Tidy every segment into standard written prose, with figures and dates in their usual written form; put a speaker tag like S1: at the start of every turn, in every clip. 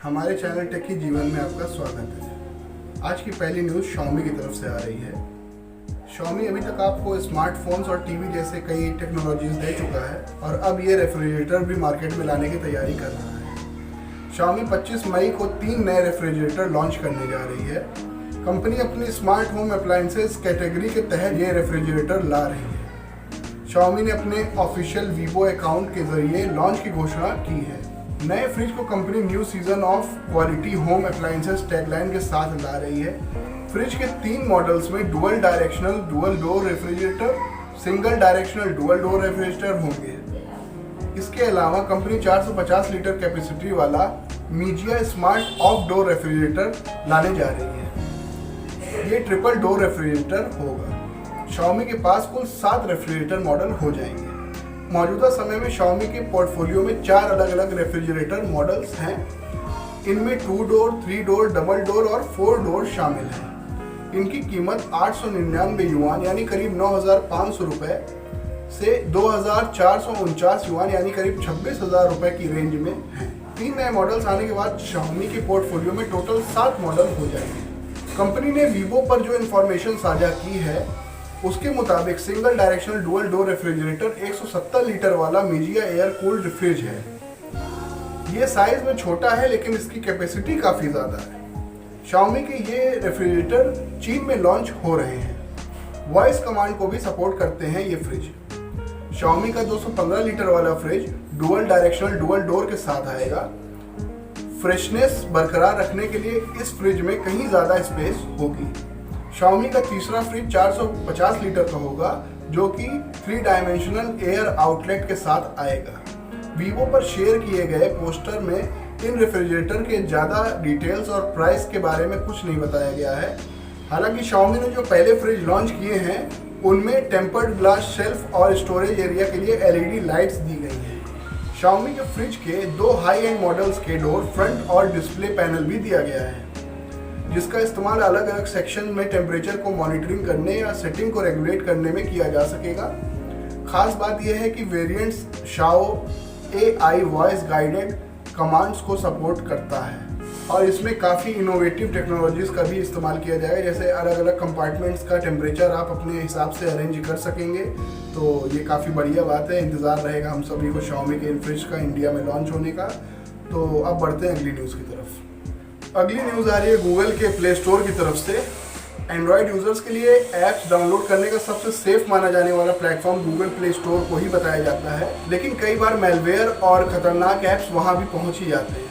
S1: हमारे चैनल टेकी जीवन में आपका स्वागत है। आज की पहली न्यूज़ Xiaomi की तरफ से आ रही है। Xiaomi अभी तक आपको स्मार्टफोन्स और टीवी जैसे कई टेक्नोलॉजीज दे चुका है और अब ये रेफ्रिजरेटर भी मार्केट में लाने की तैयारी कर रहा है। Xiaomi 25 मई को 3 नए रेफ्रिजरेटर लॉन्च करने जा रही है। कंपनी अपनी स्मार्ट होम अप्लायंसेस कैटेगरी के तहत ये रेफ्रिजरेटर ला रही है। Xiaomi ने अपने ऑफिशियल वीवो अकाउंट के जरिए लॉन्च की घोषणा की है। नए फ्रिज को company new season of quality home appliances tagline के साथ ला रही है। फ्रिज के 3 मॉडल्स में dual directional dual door refrigerator, single directional dual door refrigerator होंगे। इसके अलावा कंपनी 450 लीटर कैपेसिटी वाला मीजिया स्मार्ट ऑफ डोर रेफ्रिजरेटर लाने जा रही है। ये ट्रिपल डोर रेफ्रिजरेटर होगा। Xiaomi के पास कुल 7 रेफ्रिजरेटर मॉडल हो जाएंगे। मौजूदा समय में Xiaomi के पोर्टफोलियो में 4 अलग अलग रेफ्रिजरेटर मॉडल्स हैं। इनमें 2 डोर, 3 डोर, डबल डोर और 4 डोर शामिल हैं। इनकी कीमत 899 युआन यानी करीब 9,500 रुपये से 2,449 युआन यानी करीब 26,000 रुपये की रेंज में है। 3 नए मॉडल्स आने के बाद Xiaomi के पोर्टफोलियो में टोटल 7 मॉडल हो जाएंगे। कंपनी ने वीवो पर जो इन्फॉर्मेशन साझा की है उसके मुताबिक single directional dual door refrigerator 170 litre वाला मीजिया एयर कूल्ड फ्रिज है। ये साइज में छोटा है लेकिन इसकी कैपेसिटी काफ़ी ज़्यादा है। Xiaomi के ये रेफ्रिजरेटर चीन में लॉन्च हो रहे हैं। वॉइस कमांड को भी सपोर्ट करते हैं ये फ्रिज। Xiaomi का 215 लीटर वाला fridge dual directional dual door के साथ आएगा। फ्रेशनेस बरकरार रखने के लिए इस फ्रिज में कहीं ज़्यादा स्पेस होगी। Xiaomi का तीसरा फ्रिज 450 लीटर का होगा जो कि 3 डायमेंशनल एयर आउटलेट के साथ आएगा। वीवो पर शेयर किए गए पोस्टर में इन रेफ्रिजरेटर के ज़्यादा डिटेल्स और प्राइस के बारे में कुछ नहीं बताया गया है। हालांकि Xiaomi ने जो पहले फ्रिज लॉन्च किए हैं उनमें टेम्पर्ड ग्लास शेल्फ और स्टोरेज एरिया के लिए LED लाइट्स दी गई हैं। Xiaomi के फ्रिज के 2 हाई एंड मॉडल्स के डोर फ्रंट और डिस्प्ले पैनल भी दिया गया है जिसका इस्तेमाल अलग अलग सेक्शन में टेम्परेचर को मॉनिटरिंग करने या सेटिंग को रेगुलेट करने में किया जा सकेगा। खास बात यह है कि variants Xiao AI voice guided commands को सपोर्ट करता है और इसमें काफ़ी इनोवेटिव टेक्नोलॉजीज़ का भी इस्तेमाल किया जाएगा। जैसे अलग अलग कंपार्टमेंट्स का टेम्परेचर आप अपने हिसाब से अरेंज कर सकेंगे, तो ये काफ़ी बढ़िया बात है। इंतज़ार रहेगा हम सभी को Xiaomi के इन फ्रिज का इंडिया में लॉन्च होने का। तो अब बढ़ते हैं अगली न्यूज़ की तरफ। अगली न्यूज़ आ रही है गूगल के प्ले स्टोर की तरफ से। एंड्रॉयड यूजर्स के लिए ऐप्स डाउनलोड करने का सबसे सेफ माना जाने वाला प्लेटफॉर्म गूगल प्ले स्टोर को ही बताया जाता है, लेकिन कई बार मेलवेयर और खतरनाक ऐप्स वहां भी पहुंच ही जाते हैं।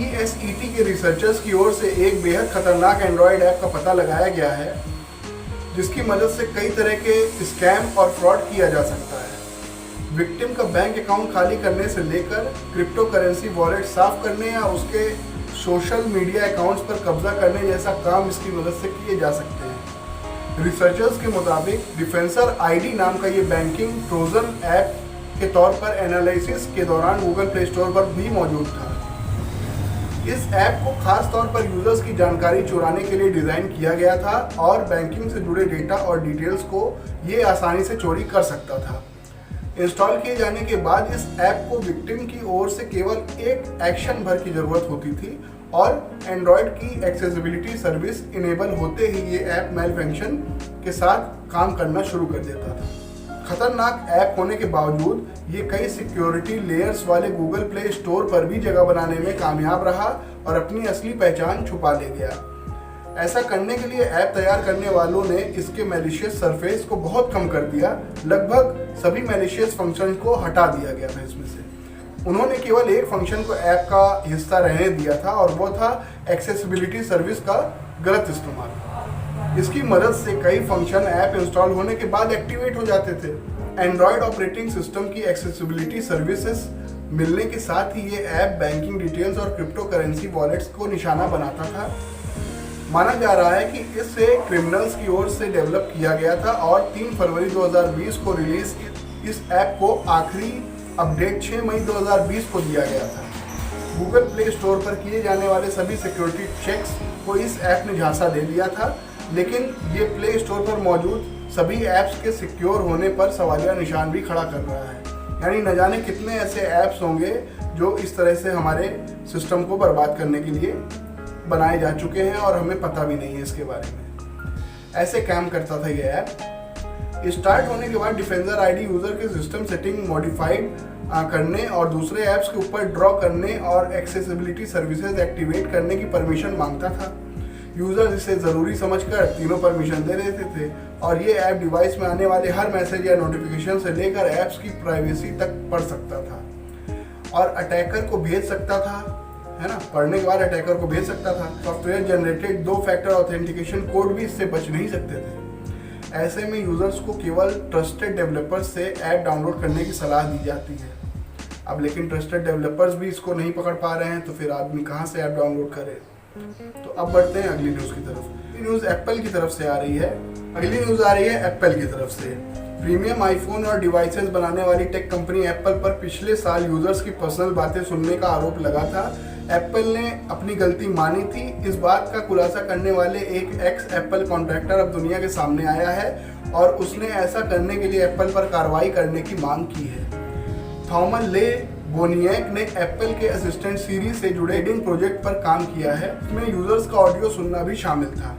S1: ESET के रिसर्चर्स की ओर से एक बेहद खतरनाक एंड्रॉयड ऐप का पता लगाया गया है जिसकी मदद से कई तरह के स्कैम और फ्रॉड किया जा सकता है। विक्टिम का बैंक अकाउंट खाली करने से लेकर क्रिप्टो करेंसी वॉलेट साफ करने या उसके सोशल मीडिया अकाउंट्स पर कब्जा करने जैसा काम इसकी मदद से किए जा सकते हैं। रिसर्चर्स के मुताबिक डिफेंसर ID नाम का ये बैंकिंग ट्रोजन ऐप के तौर पर एनालिसिस के दौरान गूगल प्ले स्टोर पर भी मौजूद था। इस ऐप को खास तौर पर यूजर्स की जानकारी चुराने के लिए डिज़ाइन किया गया था और बैंकिंग से जुड़े डेटा और डिटेल्स को ये आसानी से चोरी कर सकता था। इंस्टॉल किए जाने के बाद इस ऐप को विक्टिम की ओर से केवल एक एक्शन भर की ज़रूरत होती थी और एंड्रॉयड की एक्सेसिबिलिटी सर्विस इनेबल होते ही ये ऐप मेल फंक्शन के साथ काम करना शुरू कर देता था। खतरनाक ऐप होने के बावजूद ये कई सिक्योरिटी लेयर्स वाले गूगल प्ले स्टोर पर भी जगह बनाने में कामयाब रहा और अपनी असली पहचान छुपा ले गया। ऐसा करने के लिए ऐप तैयार करने वालों ने इसके मैलिशियस सरफेस को बहुत कम कर दिया। लगभग सभी मैलिशियस फंक्शन को हटा दिया गया था इसमें से। उन्होंने केवल एक फंक्शन को ऐप का हिस्सा रहने दिया था और वो था एक्सेसिबिलिटी सर्विस का गलत इस्तेमाल। इसकी मदद से कई फंक्शन ऐप इंस्टॉल होने के बाद एक्टिवेट हो जाते थे। एंड्रॉयड ऑपरेटिंग सिस्टम की एक्सेसिबिलिटी सर्विसेज मिलने के साथ ही ये ऐप बैंकिंग डिटेल्स और क्रिप्टो करेंसी वॉलेट्स को निशाना बनाता था। माना जा रहा है कि इसे क्रिमिनल्स की ओर से डेवलप किया गया था और 3 फरवरी 2020 को रिलीज इस ऐप को आखिरी अपडेट 6 मई 2020 को दिया गया था। गूगल प्ले स्टोर पर किए जाने वाले सभी सिक्योरिटी चेक्स को इस ऐप ने झांसा दे दिया था, लेकिन ये प्ले स्टोर पर मौजूद सभी ऐप्स के सिक्योर होने पर सवालिया निशान भी खड़ा कर रहा है। यानी न जाने कितने ऐसे ऐप्स होंगे जो इस तरह से हमारे सिस्टम को बर्बाद करने के लिए बनाए जा चुके हैं और हमें पता भी नहीं है इसके बारे में। ऐसे काम करता था ये ऐप। स्टार्ट होने के बाद डिफेंडर आईडी यूजर के सिस्टम सेटिंग मॉडिफाइड करने और दूसरे ऐप्स के ऊपर ड्रॉ करने और एक्सेसिबिलिटी सर्विसेज एक्टिवेट करने की परमिशन मांगता था। यूजर्स इसे ज़रूरी समझकर तीनों परमिशन दे देते थे और ये ऐप डिवाइस में आने वाले हर मैसेज या नोटिफिकेशन से लेकर ऐप्स की प्राइवेसी तक पढ़ सकता था और अटैकर को भेज सकता था, है ना। पढ़ने के बाद अटैकर को भेज सकता था। Software generated 2 factor authentication code भी इससे बच नहीं सकते थे। ऐसे में यूजर्स को केवल ट्रस्टेड डेवलपर्स से ऐप डाउनलोड करने की सलाह दी जाती है। अब लेकिन ट्रस्टेड डेवलपर्स भी इसको नहीं पकड़ पा रहे हैं, तो फिर आदमी कहाँ से ऐप डाउनलोड करे। तो अब बढ़ते हैं अगली न्यूज़ की तरफ। अगली न्यूज़ एप्पल की तरफ से आ रही है। अगली न्यूज़ आ रही है एप्पल की तरफ से। प्रीमियम आईफोन और डिवाइसेस बनाने वाली टेक कंपनी एप्पल पर पिछले साल यूजर्स की पर्सनल बातें सुनने का आरोप लगा था। एप्पल ने अपनी गलती मानी थी। इस बात का खुलासा करने वाले एक एक्स एप्पल कॉन्ट्रैक्टर अब दुनिया के सामने आया है और उसने ऐसा करने के लिए एप्पल पर कार्रवाई करने की मांग की है। थॉमस ले बोनियक ने एप्पल के असिस्टेंट सीरी से जुड़े एडिंग प्रोजेक्ट पर काम किया है। इसमें यूजर्स का ऑडियो सुनना भी शामिल था।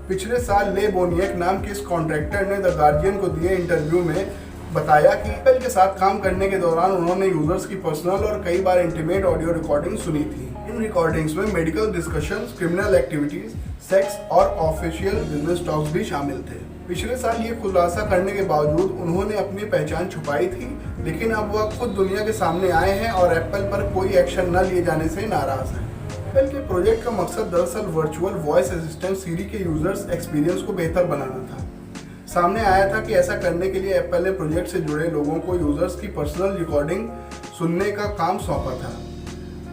S1: पिछले साल ले बोनियक नाम के इस कॉन्ट्रैक्टर ने द गार्डियन को दिए इंटरव्यू में बताया कि एप्पल के साथ काम करने के दौरान उन्होंने यूजर्स की पर्सनल और कई बार इंटीमेट ऑडियो रिकॉर्डिंग सुनी थी। इन रिकॉर्डिंग्स में medical discussions, criminal activities, sex और ऑफिशियल बिजनेस टॉक्स भी शामिल थे। पिछले साल ये खुलासा करने के बावजूद उन्होंने अपनी पहचान छुपाई थी, लेकिन अब वह खुद दुनिया के सामने आए हैं और एप्पल पर कोई एक्शन न लिए जाने से नाराज हैं। एप्पल के प्रोजेक्ट का मकसद दरअसल वर्चुअल वॉइस असिस्टेंट सीरी के यूजर्स एक्सपीरियंस को बेहतर बनाना था। सामने आया था कि ऐसा करने के लिए एप्पल ने प्रोजेक्ट से जुड़े लोगों को यूजर्स की पर्सनल रिकॉर्डिंग सुनने का काम सौंपा था।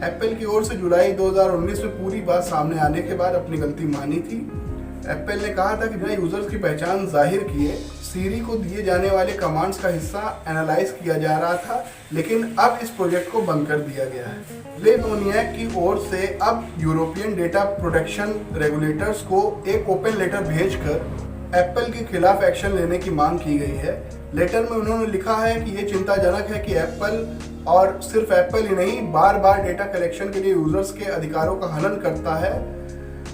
S1: एप्पल की ओर से जुलाई 2019 में पूरी बात सामने आने के बाद अपनी गलती मानी थी। एप्पल ने कहा था कि बिना यूजर्स की पहचान जाहिर किए सीरी को दिए जाने वाले कमांड्स का हिस्सा एनालाइज किया जा रहा था, लेकिन अब इस प्रोजेक्ट को बंद कर दिया गया है। ले बोनियक की ओर से अब यूरोपियन डेटा प्रोटेक्शन रेगुलेटर्स को एक ओपन लेटर भेजकर एप्पल के खिलाफ एक्शन लेने की मांग की गई है। लेटर में उन्होंने लिखा है कि ये चिंताजनक है कि एप्पल और सिर्फ एप्पल ही नहीं बार बार डेटा कलेक्शन के लिए यूजर्स के अधिकारों का हनन करता है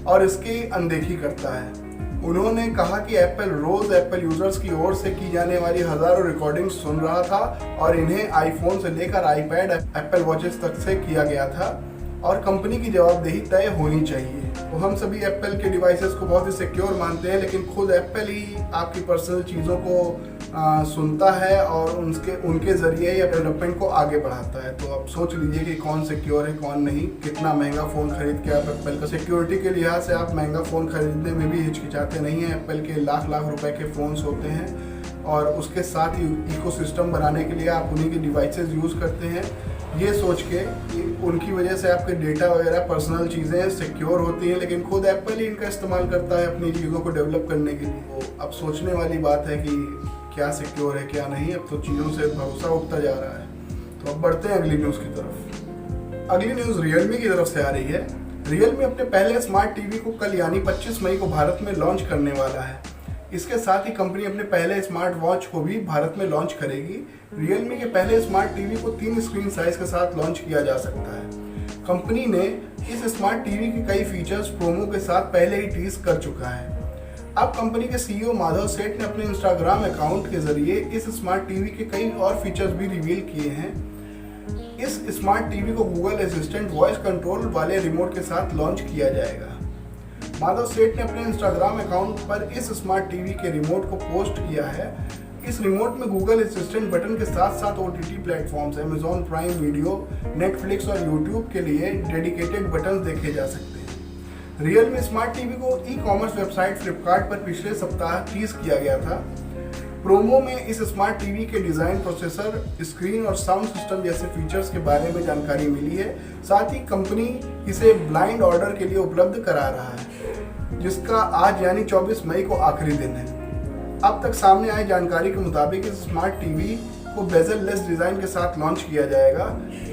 S1: और इसकी अनदेखी करता है। उन्होंने कहा कि एप्पल रोज एप्पल यूजर्स की ओर से की जाने वाली हजारों रिकॉर्डिंग सुन रहा था और इन्हें आईफोन से लेकर आईपैड, एप्पल वॉचेस तक से किया गया था और कंपनी की जवाबदेही तय होनी चाहिए। तो हम सभी एप्पल के डिवाइसेस को बहुत ही सिक्योर मानते हैं, लेकिन खुद एप्पल ही आपकी पर्सनल चीज़ों को सुनता है और उनके जरिए या डेवलपमेंट को आगे बढ़ाता है। तो आप सोच लीजिए कि कौन सिक्योर है कौन नहीं। कितना महंगा फ़ोन खरीद के आप एप्पल का सिक्योरिटी के लिहाज से आप महंगा फ़ोन खरीदने में भी हिचकिचाते नहीं हैं। एप्पल के लाख लाख रुपए के फ़ोन्स होते हैं और उसके साथ ही इकोसिस्टम बनाने के लिए आप उन्हीं के डिवाइसेस यूज़ करते हैं, ये सोच के कि उनकी वजह से आपके डेटा वगैरह पर्सनल चीज़ें सिक्योर होती हैं, लेकिन खुद एप्पल ही इनका इस्तेमाल करता है अपनी चीज़ों को डेवलप करने के लिए। तो अब सोचने वाली बात है कि क्या सिक्योर है क्या नहीं। अब तो चीज़ों से भरोसा उठता जा रहा है। तो अब बढ़ते हैं अगली न्यूज़ की तरफ। अगली न्यूज़ रियलमी की तरफ से आ रही है। रियलमी अपने पहले स्मार्ट टीवी को कल यानी 25 मई को भारत में लॉन्च करने वाला है। इसके साथ ही कंपनी अपने पहले स्मार्ट वॉच को भी भारत में लॉन्च करेगी। रियलमी के पहले स्मार्ट टीवी को 3 स्क्रीन साइज के साथ लॉन्च किया जा सकता है। कंपनी ने इस स्मार्ट टीवी के कई फीचर्स प्रोमो के साथ पहले ही टीज कर चुका है। अब कंपनी के सीईओ माधव सेठ ने अपने इंस्टाग्राम अकाउंट के जरिए इस स्मार्ट टीवी के कई और फीचर्स भी रिवील किए हैं। इस स्मार्ट टीवी को गूगल असिस्टेंट वॉइस कंट्रोल वाले रिमोट के साथ लॉन्च किया जाएगा। माधव सेठ ने अपने इंस्टाग्राम अकाउंट पर इस स्मार्ट टीवी के रिमोट को पोस्ट किया है। इस रिमोट में गूगल असिस्टेंट बटन के साथ साथ OTT platforms Amazon prime video, Netflix और यूट्यूब के लिए डेडिकेटेड बटन देखे जा सकते हैं। रियलमी स्मार्ट टीवी को ई-कॉमर्स वेबसाइट फ्लिपकार्ट पर पिछले सप्ताह टीज किया गया था। प्रोमो में इस स्मार्ट टीवी के डिजाइन, प्रोसेसर, स्क्रीन और साउंड सिस्टम जैसे फीचर्स के बारे में जानकारी मिली है। साथ ही कंपनी इसे ब्लाइंड ऑर्डर के लिए उपलब्ध करा रहा है, जिसका आज यानी 24 मई को आखिरी दिन है। अब तक सामने आई जानकारी के मुताबिक इस स्मार्ट टीवी को बेजल लेस डिजाइन के साथ लॉन्च किया जाएगा,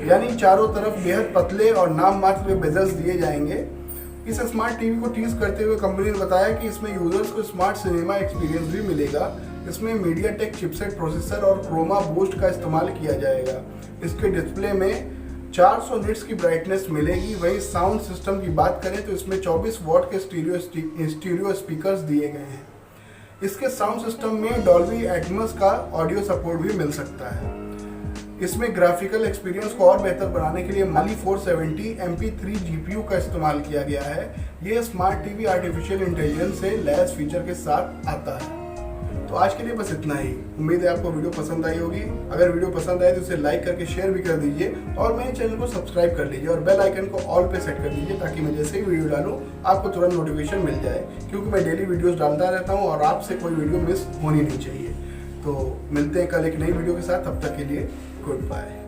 S1: यानी चारों तरफ बेहद पतले और नाम मात्र बेजल्स दिए जाएंगे। इस स्मार्ट टीवी को टीज करते हुए कंपनी ने बताया कि इसमें यूजर्स को स्मार्ट सिनेमा एक्सपीरियंस भी मिलेगा। इसमें मीडियाटेक चिपसेट प्रोसेसर और क्रोमा बूस्ट का इस्तेमाल किया जाएगा। इसके डिस्प्ले में 400 निट्स की ब्राइटनेस मिलेगी। वहीं साउंड सिस्टम की बात करें तो इसमें 24 वॉट के स्टीरियो स्पीकर्स दिए गए हैं। इसके साउंड सिस्टम में डॉल्बी एटमॉस का ऑडियो सपोर्ट भी मिल सकता है। इसमें ग्राफिकल एक्सपीरियंस को और बेहतर बनाने के लिए Mali 470 MP3 GPU का इस्तेमाल किया गया है। ये स्मार्ट टीवी आर्टिफिशियल इंटेलिजेंस से लैस फीचर के साथ आता है। तो आज के लिए बस इतना ही। उम्मीद है आपको वीडियो पसंद आई होगी। अगर वीडियो पसंद आए तो इसे लाइक करके शेयर भी कर दीजिए और मेरे चैनल को सब्सक्राइब कर लीजिए और बेल आइकन को ऑल पे सेट कर दीजिए ताकि मैं जैसे ही वीडियो डालूं आपको तुरंत नोटिफिकेशन मिल जाए, क्योंकि मैं डेली वीडियोस डालता रहता हूं और आपसे कोई वीडियो मिस होनी नहीं चाहिए। तो मिलते हैं कल एक नई वीडियो के साथ, तब तक के लिए गुड बाय।